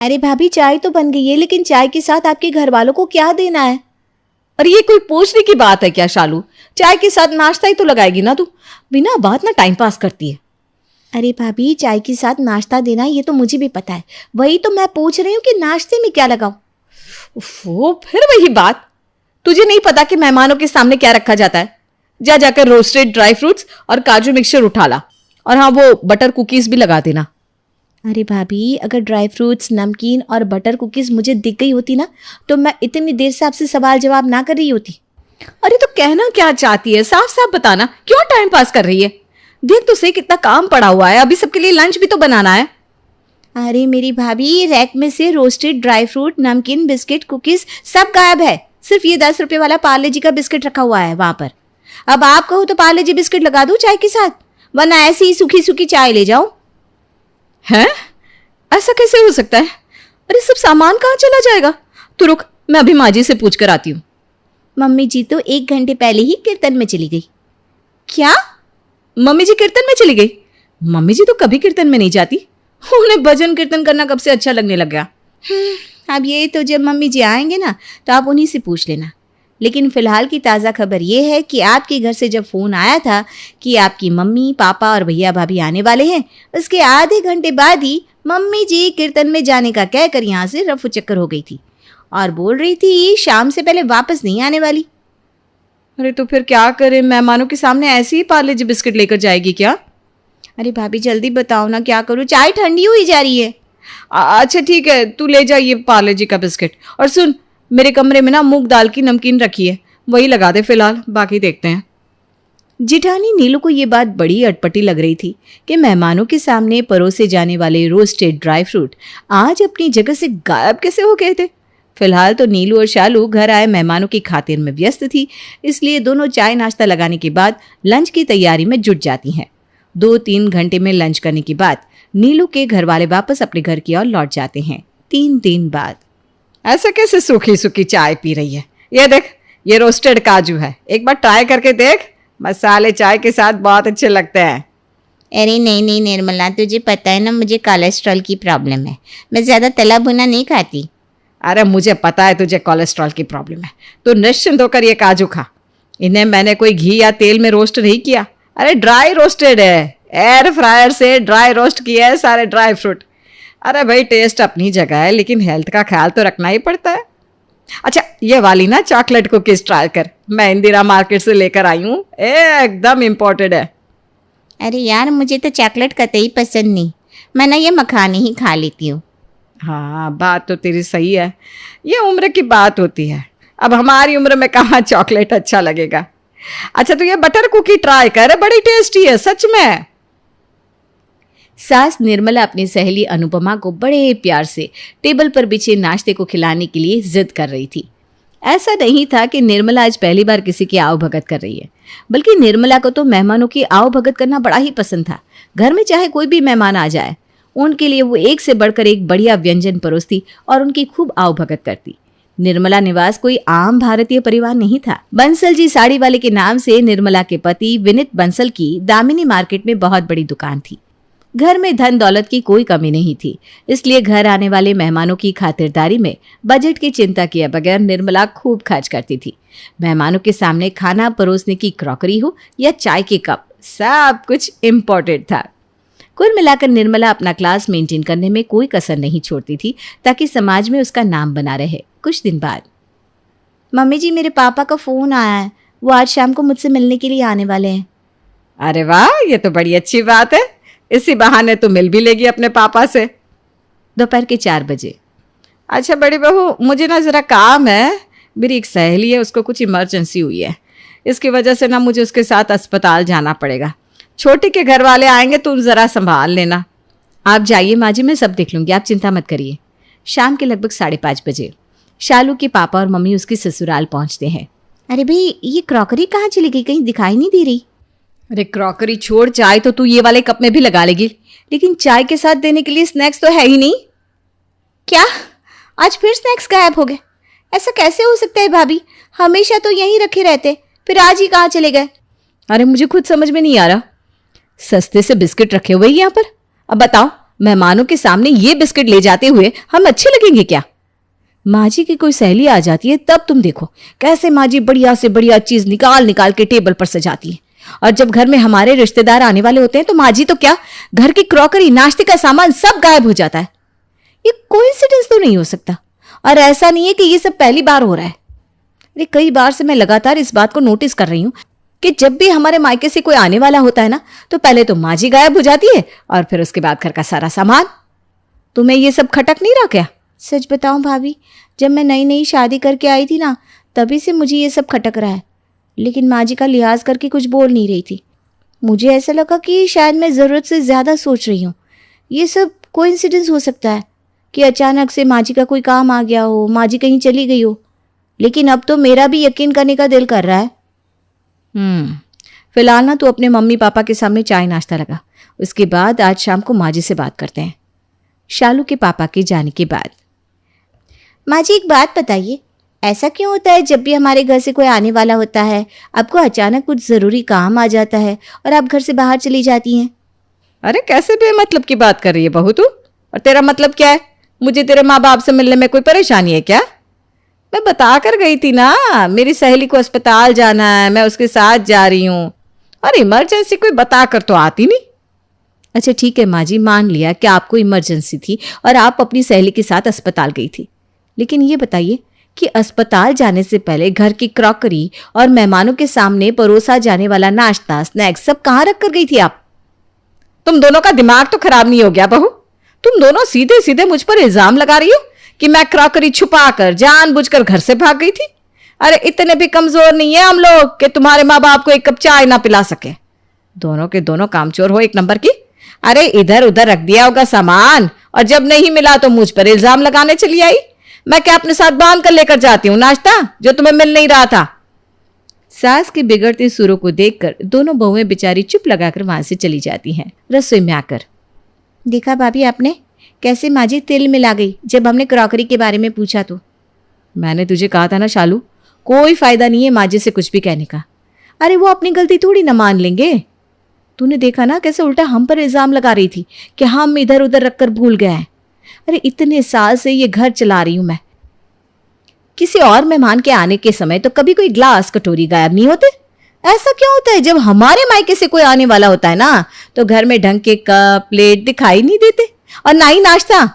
अरे भाभी, चाय तो बन गई है, लेकिन चाय के साथ आपके घर वालों को क्या देना है? अरे ये कोई पूछने की बात है क्या शालू? चाय के साथ नाश्ता ही तो लगाएगी ना तू। बिना बात ना टाइम पास करती है। अरे भाभी, चाय के साथ नाश्ता देना ये तो मुझे भी पता है, वही तो मैं पूछ रही हूँ कि नाश्ते में क्या लगाऊं। वो फिर वही बात, तुझे नहीं पता कि मेहमानों के सामने क्या रखा जाता है? जा जाकर रोस्टेड ड्राई फ्रूट्स और काजू मिक्सचर उठा ला, और हाँ वो बटर कुकीज भी लगा देना। अरे भाभी, अगर ड्राई फ्रूट्स, नमकीन और बटर कुकीज मुझे दिख गई होती ना, तो मैं इतनी देर से आपसे सवाल जवाब ना कर रही होती। अरे तो कहना क्या चाहती है, साफ साफ बताना, क्यों टाइम पास कर रही है? देख तो सही कितना काम पड़ा हुआ है, अभी सबके लिए लंच भी तो बनाना है। अरे मेरी भाभी, रैक में से रोस्टेड ड्राई फ्रूट, नमकीन, बिस्किट, कुकीज सब गायब है। सिर्फ ये 10 रुपए वाला पार्ले जी का बिस्किट रखा हुआ है वहां पर। अब आप कहो तो पार्ले जी बिस्किट लगा दूं चाय के साथ, वरना ऐसी ही सूखी सूखी चाय ले जाऊं। हैं? ऐसा कैसे हो सकता है? अरे सब सामान कहाँ चला जाएगा? तू रुक, मैं अभी माँ जी से पूछ कर आती हूँ। मम्मी जी तो 1 घंटे पहले ही कीर्तन में चली गई। क्या? मम्मी जी कीर्तन में चली गई? मम्मी जी तो कभी कीर्तन में नहीं जाती, उन्हें भजन कीर्तन करना कब से अच्छा लगने लग गया। अब ये तो जब मम्मी जी आएंगे ना, तो आप उन्हीं से पूछ लेना। लेकिन फिलहाल की ताज़ा खबर ये है कि आपके घर से जब फ़ोन आया था कि आपकी मम्मी, पापा और भैया भाभी आने वाले हैं, उसके आधे घंटे बाद ही मम्मी जी कीर्तन में जाने का कहकर यहाँ से रफू चक्कर हो गई थी और बोल रही थी शाम से पहले वापस नहीं आने वाली। अरे तो फिर क्या करें? मेहमानों के सामने ऐसे ही पार्ले जी बिस्किट लेकर जाएगी क्या? अरे भाभी जल्दी बताओ ना, क्या करूँ? चाय ठंडी हुई जा रही है। अच्छा ठीक है, तू ले जा ये पार्ले जी का बिस्किट। और सुन, मेरे कमरे में ना मूंग दाल की नमकीन रखी है, वही लगा दे फिलहाल, बाकी देखते हैं। जिठानी नीलू को ये बात बड़ी अटपटी लग रही थी कि मेहमानों के सामने परोसे जाने वाले रोस्टेड ड्राई फ्रूट आज अपनी जगह से गायब कैसे हो गए थे। फिलहाल तो नीलू और शालू घर आए मेहमानों की खातिर में व्यस्त थी, इसलिए दोनों चाय नाश्ता लगाने के बाद लंच की तैयारी में जुट जाती हैं। 2-3 घंटे में लंच करने के बाद नीलू के घर वाले वापस अपने घर की ओर लौट जाते हैं 3 दिन बाद। ऐसे कैसे सूखी सूखी चाय पी रही है? ये देख, ये रोस्टेड काजू है, एक बार ट्राई करके देख, मसाले चाय के साथ बहुत अच्छे लगते हैं। अरे नहीं नहीं निर्मला, तुझे पता है ना मुझे कोलेस्ट्रॉल की प्रॉब्लम है, मैं ज़्यादा तला भुना नहीं खाती। अरे मुझे पता है तुझे कोलेस्ट्रॉल की प्रॉब्लम है, तो निश्चिंत होकर ये काजू खा। इन्हें मैंने कोई घी या तेल में रोस्ट नहीं किया, अरे ड्राई रोस्टेड है, एयर फ्रायर से ड्राई रोस्ट किया है सारे ड्राई फ्रूट। अरे भाई टेस्ट अपनी जगह है, लेकिन हेल्थ का ख्याल तो रखना ही पड़ता है। अच्छा ये वाली ना चॉकलेट कुकीज ट्राई कर, मैं इंदिरा मार्केट से लेकर आई हूँ, एकदम इम्पोर्टेड है। अरे यार मुझे तो चॉकलेट कतई पसंद नहीं, मैं ना ये मखाने ही खा लेती हूँ। हाँ बात तो तेरी सही है, ये उम्र की बात होती है, अब हमारी उम्र में कहाँ चॉकलेट अच्छा लगेगा। अच्छा तो ये बटर कुकी ट्राई कर, बड़ी टेस्टी है सच में। सास निर्मला अपनी सहेली अनुपमा को बड़े प्यार से टेबल पर बिछे नाश्ते को खिलाने के लिए जिद कर रही थी। ऐसा नहीं था कि निर्मला आज पहली बार किसी की आओ भगत कर रही है, बल्कि निर्मला को तो मेहमानों की आओ भगत करना बड़ा ही पसंद था। घर में चाहे कोई भी मेहमान आ जाए, उनके लिए वो एक से बढ़कर एक बढ़िया व्यंजन परोसती और उनकी खूब आओ भगत करती। निर्मला निवास कोई आम भारतीय परिवार नहीं था। बंसल जी साड़ी वाले के नाम से निर्मला के पति विनित बंसल की दामिनी मार्केट में बहुत बड़ी दुकान थी। घर में धन दौलत की कोई कमी नहीं थी, इसलिए घर आने वाले मेहमानों की खातिरदारी में बजट की चिंता किए बगैर निर्मला खूब खर्च करती थी। मेहमानों के सामने खाना परोसने की क्रॉकरी हो या चाय के कप, सब कुछ इम्पोर्टेड था। कुल मिलाकर निर्मला अपना क्लास मेंटेन करने में कोई कसर नहीं छोड़ती थी, ताकि समाज में उसका नाम बना रहे। कुछ दिन बाद, मम्मी जी मेरे पापा का फोन आया है, वो आज शाम को मुझसे मिलने के लिए आने वाले हैं। अरे वाह, ये तो बड़ी अच्छी बात है, इसी बहाने तो मिल भी लेगी अपने पापा से। दोपहर के 4 बजे। अच्छा बड़ी बहू, मुझे ना ज़रा काम है, मेरी एक सहेली है, उसको कुछ इमरजेंसी हुई है, इसकी वजह से ना मुझे उसके साथ अस्पताल जाना पड़ेगा। छोटी के घर वाले आएंगे, तुम ज़रा संभाल लेना। आप जाइए माँ जी, मैं सब देख लूँगी, आप चिंता मत करिए। शाम के लगभग 5:30 बजे शालू के पापा और मम्मी उसके ससुराल पहुँचते हैं। अरे भाई, ये क्रॉकरी कहाँ चली गई? कहीं दिखाई नहीं दे रही। अरे क्रॉकरी छोड़, चाय तो तू ये वाले कप में भी लगा लेगी, लेकिन चाय के साथ देने के लिए स्नैक्स तो है ही नहीं। क्या आज फिर स्नैक्स गायब हो गए? ऐसा कैसे हो सकता है भाभी? हमेशा तो यहीं रखे रहते, फिर आज ही कहाँ चले गए? अरे मुझे खुद समझ में नहीं आ रहा, सस्ते से बिस्किट रखे हुए यहाँ पर, अब बताओ मेहमानों के सामने ये बिस्किट ले जाते हुए हम अच्छे लगेंगे क्या? माँ जी की कोई सहेली आ जाती है तब तुम देखो कैसे माँ जी बढ़िया से बढ़िया चीज निकाल निकाल के टेबल पर सजाती है। और जब घर में हमारे रिश्तेदार आने वाले होते हैं तो माँ जी तो क्या, घर की क्रॉकरी, नाश्ते का सामान सब गायब हो जाता है। ये कोइंसिडेंस तो नहीं हो सकता। और ऐसा नहीं है कि ये सब पहली बार हो रहा है। अरे कई बार से मैं लगातार इस बात को नोटिस कर रही हूँ कि जब भी हमारे मायके से कोई आने वाला होता है ना, तो पहले तो माँ जी गायब हो जाती है और फिर उसके बाद घर का सारा सामान। तुम्हें ये सब खटक नहीं रहा क्या? सच बताऊं भाभी, जब मैं नई नई शादी करके आई थी ना, तभी से मुझे ये सब खटक रहा है। लेकिन माँ जी का लिहाज करके कुछ बोल नहीं रही थी। मुझे ऐसा लगा कि शायद मैं ज़रूरत से ज़्यादा सोच रही हूँ। ये सब कोइंसिडेंस हो सकता है कि अचानक से माँ जी का कोई काम आ गया हो, माँ जी कहीं चली गई हो। लेकिन अब तो मेरा भी यकीन करने का दिल कर रहा है। फिलहाल ना तू अपने मम्मी पापा के सामने चाय नाश्ता लगा, उसके बाद आज शाम को माँ जी से बात करते हैं। शालू के पापा के जाने के बाद। माँ जी एक बात बताइए, ऐसा क्यों होता है जब भी हमारे घर से कोई आने वाला होता है, आपको अचानक कुछ ज़रूरी काम आ जाता है और आप घर से बाहर चली जाती हैं? अरे कैसे बेमतलब की बात कर रही है बहू तू? और तेरा मतलब क्या है? मुझे तेरे माँ बाप से मिलने में कोई परेशानी है क्या? मैं बता कर गई थी ना, मेरी सहेली को अस्पताल जाना है, मैं उसके साथ जा रही हूँ। और इमरजेंसी कोई बता कर तो आती नहीं। अच्छा ठीक है माँ जी, मान लिया कि आपको इमरजेंसी थी और आप अपनी सहेली के साथ अस्पताल गई थी। लेकिन ये बताइए कि अस्पताल जाने से पहले घर की क्रॉकरी और मेहमानों के सामने परोसा जाने वाला नाश्ता, स्नैक्स सब कहाँ रख कर गई थी आप? तुम दोनों का दिमाग तो खराब नहीं हो गया बहू? तुम दोनों सीधे सीधे मुझ पर इल्जाम लगा रही हो कि मैं क्रॉकरी छुपा कर जानबूझकर घर से भाग गई थी। अरे इतने भी कमजोर नहीं है हम लोग कि तुम्हारे माँ बाप को एक कप चाय ना पिला सके। दोनों के दोनों कामचोर हो एक नंबर की। अरे इधर उधर रख दिया होगा सामान और जब नहीं मिला तो मुझ पर इल्जाम लगाने चली आई। मैं क्या अपने साथ बांध कर लेकर जाती हूँ नाश्ता जो तुम्हें मिल नहीं रहा था? सास के बिगड़ते सुरों को देखकर दोनों बहुएं बेचारी चुप लगाकर वहां से चली जाती हैं। रसोई में आकर देखा भाभी आपने कैसे माँ जी तिल मिला गई जब हमने क्रॉकरी के बारे में पूछा तो। मैंने तुझे कहा था ना शालू, कोई फायदा नहीं है माँ जी से कुछ भी कहने का। अरे वो अपनी गलती थोड़ी ना मान लेंगे। तूने देखा ना कैसे उल्टा हम पर इल्जाम लगा रही थी कि हम इधर उधर रखकर भूल गए हैं। अरे इतने साल से ये घर चला रही हूं मैं, किसी और मेहमान के आने के समय तो कभी कोई ग्लास कटोरी गायब नहीं होते। ऐसा क्यों होता है जब हमारे मायके से कोई आने वाला होता है ना, तो घर में ढंग के कप प्लेट दिखाई नहीं देते और ना ही नाश्ता।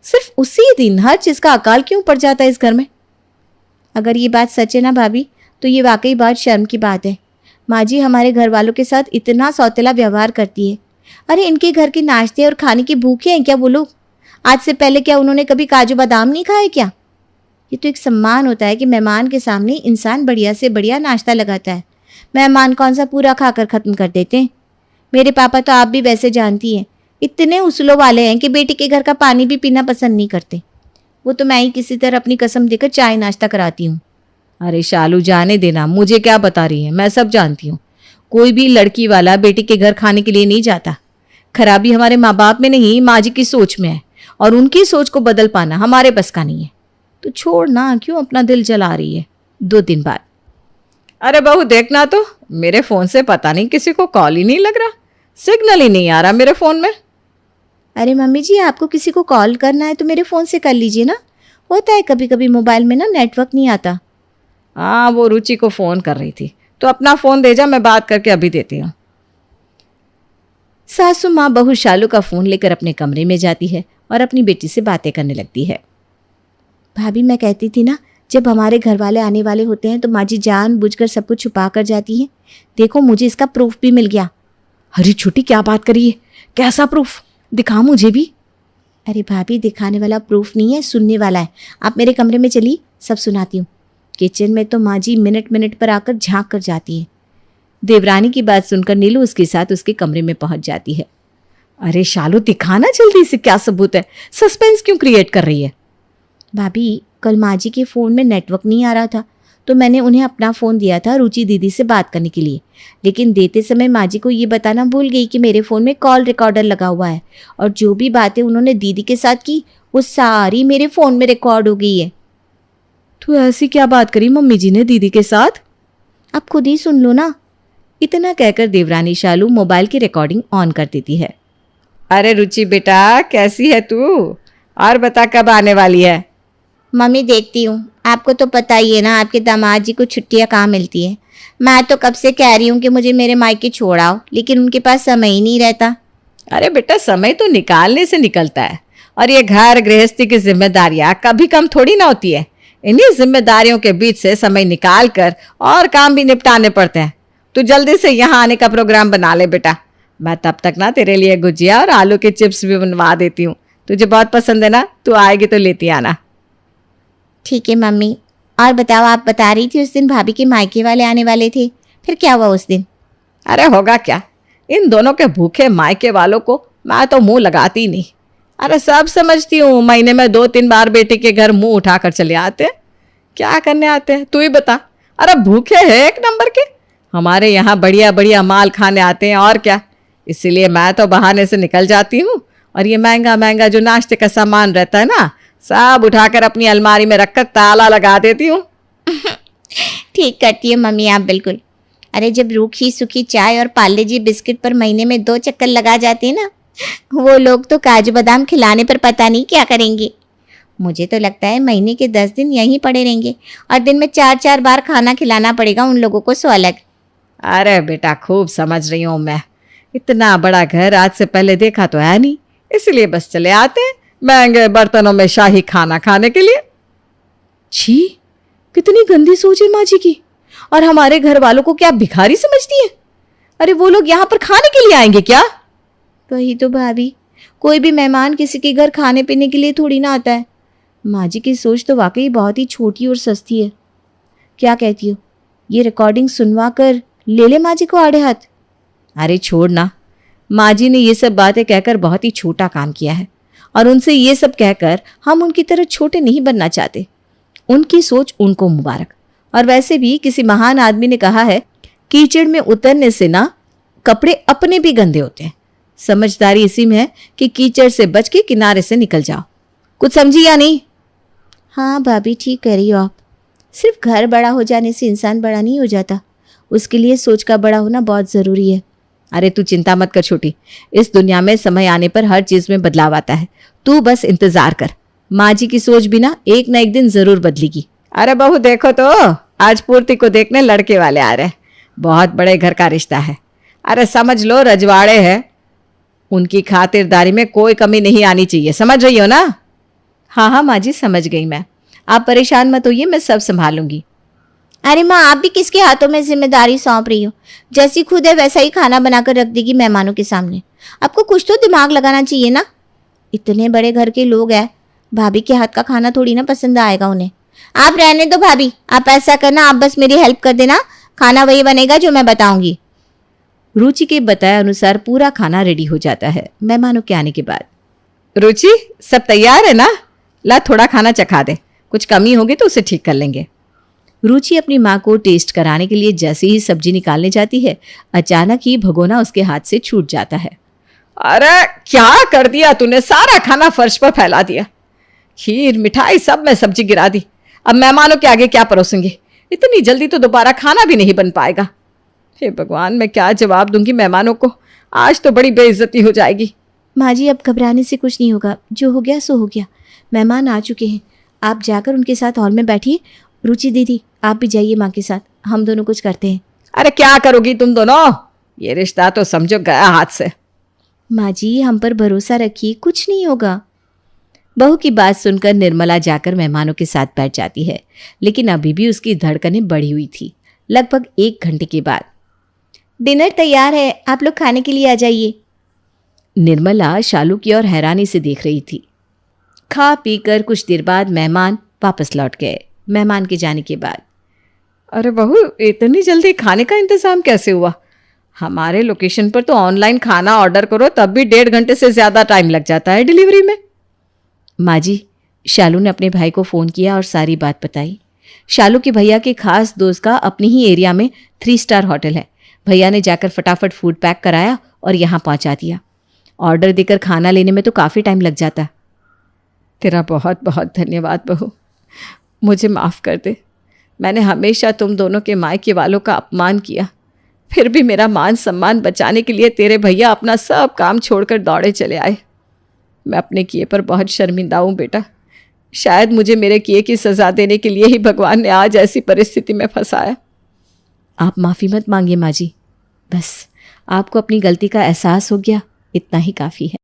सिर्फ उसी दिन हर चीज का अकाल क्यों पड़ जाता है इस घर में? अगर ये बात सच है ना भाभी, तो ये वाकई बहुत शर्म की बात है। माँ जी हमारे घर वालों के साथ इतना सौतेला व्यवहार करती है। अरे इनके घर के नाश्ते और खाने की भूखे हैं क्या वो लोग? आज से पहले क्या उन्होंने कभी काजू बादाम नहीं खाए क्या? ये तो एक सम्मान होता है कि मेहमान के सामने इंसान बढ़िया से बढ़िया नाश्ता लगाता है। मेहमान कौन सा पूरा खाकर ख़त्म कर देते हैं। मेरे पापा तो आप भी वैसे जानती हैं, इतने उसूलों वाले हैं कि बेटी के घर का पानी भी पीना पसंद नहीं करते। वो तो मैं ही किसी तरह अपनी कसम देकर चाय नाश्ता कराती हूँ। अरे शालू जाने देना, मुझे क्या बता रही है, मैं सब जानती हूँ। कोई भी लड़की वाला बेटी के घर खाने के लिए नहीं जाता। खराबी हमारे माँ बाप में नहीं, माँ जी की सोच में है और उनकी सोच को बदल पाना हमारे बस का नहीं है। तो छोड़ ना, क्यों अपना दिल जला रही है। 2 दिन बाद। अरे बहू देखना तो मेरे फोन से पता नहीं किसी को कॉल ही नहीं लग रहा, सिग्नल ही नहीं आ रहा मेरे फोन में। अरे मम्मी जी आपको किसी को कॉल करना है तो मेरे फ़ोन से कर लीजिए ना। होता है कभी कभी मोबाइल में ना नेटवर्क नहीं आता। हाँ वो रुचि को फ़ोन कर रही थी, तो अपना फ़ोन दे जा, मैं बात करके अभी देती हूँ। सासू माँ बहू शालू का फ़ोन लेकर अपने कमरे में जाती है और अपनी बेटी से बातें करने लगती है। भाभी मैं कहती थी ना, जब हमारे घर वाले आने वाले होते हैं तो माँ जी जानबूझकर सब कुछ छुपा कर जाती हैं। देखो मुझे इसका प्रूफ भी मिल गया। अरे छोटी क्या बात करी है, कैसा प्रूफ? दिखा मुझे भी। अरे भाभी दिखाने वाला प्रूफ नहीं है, सुनने वाला है। आप मेरे कमरे में चलिए, सब सुनाती हूँ। किचन में तो माँ जी मिनट मिनट पर आकर झांक कर जाती है। देवरानी की बात सुनकर नीलू उसके साथ उसके कमरे में पहुंच जाती है। अरे शालू दिखाना जल्दी से, क्या सबूत है? सस्पेंस क्यों क्रिएट कर रही है? भाभी कल माँ जी के फ़ोन में नेटवर्क नहीं आ रहा था, तो मैंने उन्हें अपना फ़ोन दिया था रुचि दीदी से बात करने के लिए। लेकिन देते समय माँ जी को ये बताना भूल गई कि मेरे फ़ोन में कॉल रिकॉर्डर लगा हुआ है और जो भी बातें उन्होंने दीदी के साथ की वो सारी मेरे फ़ोन में रिकॉर्ड हो गई है। तू ऐसी क्या बात करी मम्मी जी ने दीदी के साथ? आप खुद ही सुन लो ना। इतना कहकर देवरानी शालू मोबाइल की रिकॉर्डिंग ऑन कर देती है। अरे रुचि बेटा, कैसी है तू? और बता, कब आने वाली है? मम्मी देखती हूँ, आपको तो पता ही है ना, आपके दामाद जी को छुट्टियाँ कहाँ मिलती है। मैं तो कब से कह रही हूँ कि मुझे मेरे मायके छोड़ाओ, लेकिन उनके पास समय ही नहीं रहता। अरे बेटा, समय तो निकालने से निकलता है, और ये घर गृहस्थी की जिम्मेदारियां कभी कम थोड़ी ना होती है। इन्हीं जिम्मेदारियों के बीच से समय निकाल कर और काम भी निपटाने पड़ते हैं। तू जल्दी से यहाँ आने का प्रोग्राम बना ले बेटा। मैं तब तक ना तेरे लिए गुजिया और आलू के चिप्स भी बनवा देती हूँ। तुझे बहुत पसंद है ना, तू आएगी तो लेती आना। ठीक है मम्मी। और बताओ, आप बता रही थी उस दिन भाभी के मायके वाले आने वाले थे, फिर क्या हुआ उस दिन? अरे होगा क्या, इन दोनों के भूखे मायके वालों को मैं तो मुंह लगाती नहीं। अरे सब समझती हूँ, महीने में 2-3 बार बेटी के घर मुंह उठाकर चले आते हैं। क्या करने आते हैं तू ही बता। अरे भूखे है एक नंबर के। हमारे यहाँ बढ़िया बढ़िया माल खाने आते हैं, और क्या। इसीलिए मैं तो बहाने से निकल जाती हूँ, और ये महंगा महंगा जो नाश्ते का सामान रहता है ना, सब उठाकर अपनी अलमारी में रखकर ताला लगा देती हूँ। ठीक करती है मम्मी आप बिल्कुल। अरे जब रूखी सूखी चाय और पार्ले जी बिस्किट पर महीने में 2 चक्कर लगा जाते हैं ना, वो लोग तो काजू बादाम खिलाने पर पता नहीं क्या करेंगे। मुझे तो लगता है महीने के 10 दिन यहीं पड़े रहेंगे, और दिन में 4-4 बार खाना खिलाना पड़ेगा उन लोगों को, सो अलग। अरे बेटा, खूब समझ रही हूँ मैं। इतना बड़ा घर आज से पहले देखा तो है नहीं, इसलिए बस चले आते हैं महंगे बर्तनों में शाही खाना खाने के लिए। छी, कितनी गंदी सोच है माँ जी की। और हमारे घर वालों को क्या भिखारी समझती है? अरे वो लोग यहाँ पर खाने के लिए आएंगे क्या? वही तो भाभी, कोई भी मेहमान किसी के घर खाने पीने के लिए थोड़ी ना आता है। माँ जी की सोच तो वाकई बहुत ही छोटी और सस्ती है। क्या कहती हो, ये रिकॉर्डिंग सुनवा कर ले ले माँ जी को आड़े हाथ? अरे छोड़ ना, माँ जी ने ये सब बातें कहकर बहुत ही छोटा काम किया है, और उनसे ये सब कहकर हम उनकी तरह छोटे नहीं बनना चाहते। उनकी सोच उनको मुबारक। और वैसे भी किसी महान आदमी ने कहा है, कीचड़ में उतरने से ना कपड़े अपने भी गंदे होते हैं। समझदारी इसी में है कि कीचड़ से बच के किनारे से निकल जाओ। कुछ समझी या नहीं? हाँ भाभी, ठीक कह रही हो आप। सिर्फ घर बड़ा हो जाने से इंसान बड़ा नहीं हो जाता, उसके लिए सोच का बड़ा होना बहुत ज़रूरी है। अरे तू चिंता मत कर छोटी, इस दुनिया में समय आने पर हर चीज में बदलाव आता है। तू बस इंतजार कर, माँ जी की सोच भी ना एक दिन जरूर बदलेगी। अरे बहू देखो तो, आज पूर्ति को देखने लड़के वाले आ रहे हैं। बहुत बड़े घर का रिश्ता है। अरे समझ लो रजवाड़े हैं, उनकी खातिरदारी में कोई कमी नहीं आनी चाहिए। समझ रही हो ना? हाँ हाँ माँ जी, समझ गई मैं। आप परेशान मत होइए, मैं सब संभालूंगी। अरे माँ, आप भी किसके हाथों में जिम्मेदारी सौंप रही हो? जैसी खुद है वैसा ही खाना बनाकर रख देगी मेहमानों के सामने। आपको कुछ तो दिमाग लगाना चाहिए ना। इतने बड़े घर के लोग हैं, भाभी के हाथ का खाना थोड़ी ना पसंद आएगा उन्हें। आप रहने दो भाभी, आप ऐसा करना, आप बस मेरी हेल्प कर देना, खाना वही बनेगा जो मैं बताऊंगी। रुचि के बताए अनुसार पूरा खाना रेडी हो जाता है मेहमानों के आने के बाद। रुचि, सब तैयार है ना? ला थोड़ा खाना चखा दे, कुछ कमी होगी तो उसे ठीक कर लेंगे। रुचि अपनी माँ को टेस्ट कराने के लिए जैसे ही सब्जी निकालने जाती है, अचानक ही भगोना उसके हाथ से छूट जाता है। अरे क्या कर दिया तूने, सारा खाना फर्श पर फैला दिया। खीर मिठाई सब में सब्जी गिरा दी। अब मेहमानों के आगे क्या परोसेंगे? इतनी जल्दी तो दोबारा खाना भी नहीं बन पाएगा। हे भगवान, मैं क्या जवाब दूंगी मेहमानों को? आज तो बड़ी बेइज्जती हो जाएगी। माँ जी, अब घबराने से कुछ नहीं होगा, जो हो गया सो हो गया। मेहमान आ चुके हैं, आप जाकर उनके साथ हॉल में बैठिए। रुचि दीदी, आप भी जाइए माँ के साथ, हम दोनों कुछ करते हैं। अरे क्या करोगी तुम दोनों? ये रिश्ता तो समझो गया हाथ से। माँ जी, हम पर भरोसा रखिए, कुछ नहीं होगा। बहू की बात सुनकर निर्मला जाकर मेहमानों के साथ बैठ जाती है, लेकिन अभी भी उसकी धड़कनें बढ़ी हुई थी। लगभग 1 घंटे के बाद डिनर तैयार है, आप लोग खाने के लिए आ जाइए। निर्मला शालू की ओर हैरानी से देख रही थी। खा पीकर कुछ देर बाद मेहमान वापस लौट गए। मेहमान के जाने के बाद, अरे बहू, इतनी जल्दी खाने का इंतजाम कैसे हुआ? हमारे लोकेशन पर तो ऑनलाइन खाना ऑर्डर करो तब भी 1.5 घंटे से ज्यादा टाइम लग जाता है डिलीवरी में। माँ जी, शालू ने अपने भाई को फ़ोन किया और सारी बात बताई। शालू के भैया के खास दोस्त का अपनी ही एरिया में 3 स्टार होटल है। भैया ने जाकर फटाफट फूड पैक कराया और यहाँ पहुँचा दिया। ऑर्डर देकर खाना लेने में तो काफ़ी टाइम लग जाता। तेरा बहुत बहुत धन्यवाद बहू, मुझे माफ़ कर दे। मैंने हमेशा तुम दोनों के मायके वालों का अपमान किया। फिर भी मेरा मान सम्मान बचाने के लिए तेरे भैया अपना सब काम छोड़कर दौड़े चले आए। मैं अपने किए पर बहुत शर्मिंदा हूँ बेटा। शायद मुझे मेरे किए की सज़ा देने के लिए ही भगवान ने आज ऐसी परिस्थिति में फंसाया। आप माफ़ी मत मांगिए माँ जी, बस आपको अपनी गलती का एहसास हो गया, इतना ही काफ़ी है।